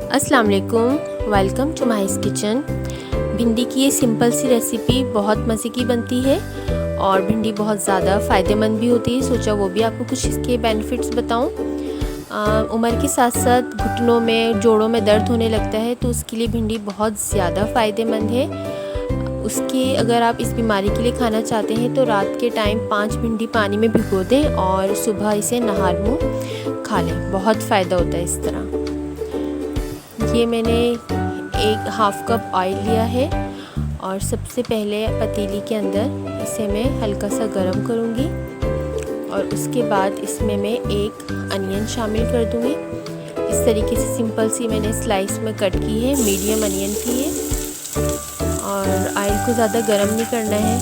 अस्सलाम वालेकुम, welcome to mice kitchen. भिंडी की ये सिंपल सी रेसिपी बहुत मज़े की बनती है और भिंडी बहुत ज़्यादा फ़ायदेमंद भी होती है। सोचा वो भी आपको कुछ इसके बेनिफिट्स बताऊं। उम्र के साथ साथ घुटनों में, जोड़ों में दर्द होने लगता है तो उसके लिए भिंडी बहुत ज़्यादा फ़ायदेमंद है। उसकी अगर आप इस बीमारी के लिए खाना चाहते हैं तो रात के टाइम 5 भिंडी पानी में भिगो दें और सुबह इसे नहार मुँह खा लें। बहुत फ़ायदा होता है इस तरह। ये मैंने एक हाफ़ कप ऑयल लिया है और सबसे पहले पतीली के अंदर इसे मैं हल्का सा गरम करूँगी और उसके बाद इसमें मैं एक अनियन शामिल कर दूँगी। इस तरीके से सिंपल सी मैंने स्लाइस में कट की है, मीडियम अनियन की है। और ऑयल को ज़्यादा गरम नहीं करना है,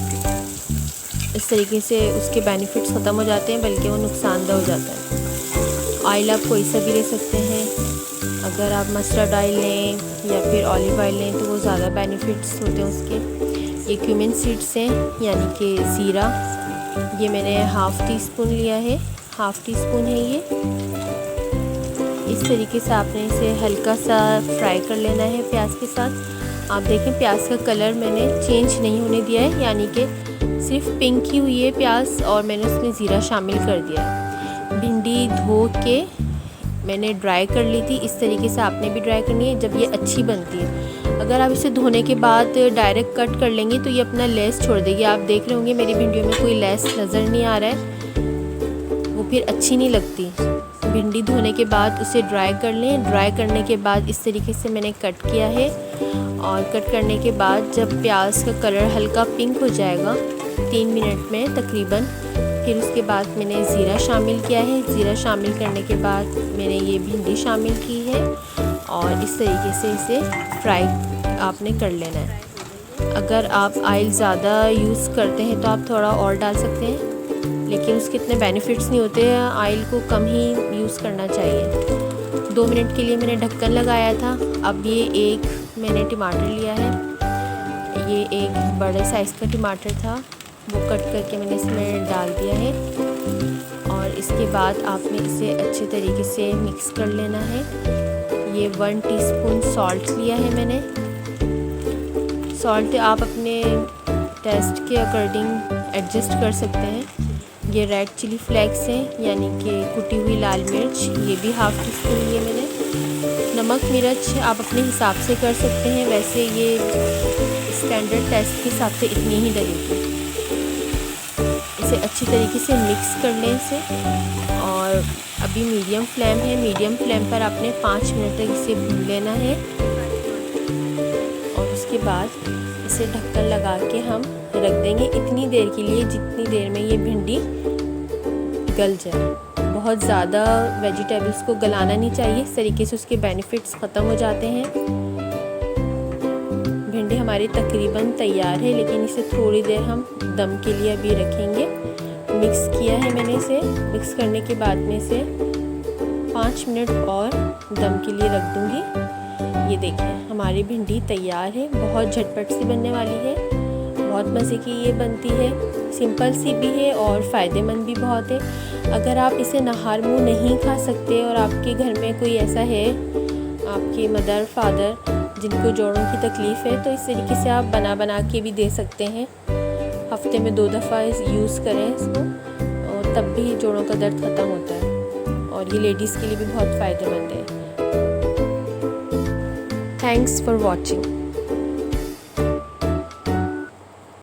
इस तरीके से उसके बेनिफिट्स ख़त्म हो जाते हैं, बल्कि वो नुकसानदेह हो जाता है। ऑयल आप कोई सा भी ले सकते हैं। अगर आप मस्टर्ड ऑयल लें या फिर ऑलिव ऑयल लें तो वो ज़्यादा बेनिफिट्स होते हैं उसके। ये क्यूमिन सीड्स हैं, यानी कि ज़ीरा। ये मैंने हाफ़ टी स्पून लिया है, हाफ़ टी स्पून है ये। इस तरीके से आपने इसे हल्का सा फ्राई कर लेना है प्याज के साथ। आप देखें प्याज का कलर मैंने चेंज नहीं होने दिया है, यानी कि सिर्फ पिंक ही हुई है प्याज और मैंने उसमें ज़ीरा शामिल कर दिया है। भिंडी धो के मैंने ड्राई कर ली थी। इस तरीके से आपने भी ड्राई करनी है, जब ये अच्छी बनती है। अगर आप इसे धोने के बाद डायरेक्ट कट कर लेंगे तो ये अपना लेस छोड़ देगी। आप देख रहे होंगे मेरी भिंडियों में कोई लेस नज़र नहीं आ रहा है, वो फिर अच्छी नहीं लगती। भिंडी धोने के बाद उसे ड्राई कर लें। ड्राई करने के बाद इस तरीके से मैंने कट किया है और कट करने के बाद जब प्याज का कलर हल्का पिंक हो जाएगा 3 मिनट में तकरीबन, फिर उसके बाद मैंने ज़ीरा शामिल किया है। ज़ीरा शामिल करने के बाद मैंने ये भिंडी शामिल की है और इस तरीके से इसे फ्राई आपने कर लेना है। अगर आप ऑयल ज़्यादा यूज़ करते हैं तो आप थोड़ा और डाल सकते हैं, लेकिन उसके इतने बेनिफिट्स नहीं होते हैं। ऑयल को कम ही यूज़ करना चाहिए। 2 मिनट के लिए मैंने ढक्कन लगाया था। अब ये एक मैंने टमाटर लिया है, ये एक बड़े साइज़ का टमाटर था, वो कट करके मैंने इसमें डाल दिया है और इसके बाद आपने इसे अच्छे तरीके से मिक्स कर लेना है। ये 1 टीस्पून सॉल्ट लिया है मैंने। सॉल्ट आप अपने टेस्ट के अकॉर्डिंग एडजस्ट कर सकते हैं। ये रेड चिली फ्लेक्स हैं, यानी कि कुटी हुई लाल मिर्च, ये भी हाफ़ टीस्पून लिए मैंने। नमक मिर्च आप अपने हिसाब से कर सकते हैं, वैसे ये स्टैंडर्ड टेस्ट के हिसाब से इतनी ही डलेगी। इसे अच्छी तरीके से मिक्स कर लें इसे, और अभी मीडियम फ्लेम है। मीडियम फ्लेम पर आपने 5 मिनट तक इसे भून लेना है और उसके बाद इसे ढक्कन लगा के हम रख देंगे इतनी देर के लिए जितनी देर में ये भिंडी गल जाए। बहुत ज़्यादा वेजिटेबल्स को गलाना नहीं चाहिए, इस तरीके से उसके बेनिफिट्स ख़त्म हो जाते हैं। भिंडी हमारी तकरीबन तैयार है, लेकिन इसे थोड़ी देर हम दम के लिए अभी रखेंगे। मिक्स किया है मैंने इसे। मिक्स करने के बाद में इसे 5 मिनट और दम के लिए रख दूँगी। ये देखें हमारी भिंडी तैयार है। बहुत झटपट सी बनने वाली है, बहुत मज़े की ये बनती है। सिंपल सी भी है और फ़ायदेमंद भी बहुत है। अगर आप इसे नहार मुँह नहीं खा सकते और आपके घर में कोई ऐसा है, आपके मदर फादर जिनको जोड़ों की तकलीफ़ है, तो इस तरीके से आप बना के भी दे सकते हैं। हफ्ते में 2 दफ़ा यूज़ करें इसको और तब भी जोड़ों का दर्द ख़त्म होता है और ये लेडीज़ के लिए भी बहुत फ़ायदेमंद है। Thanks for watching.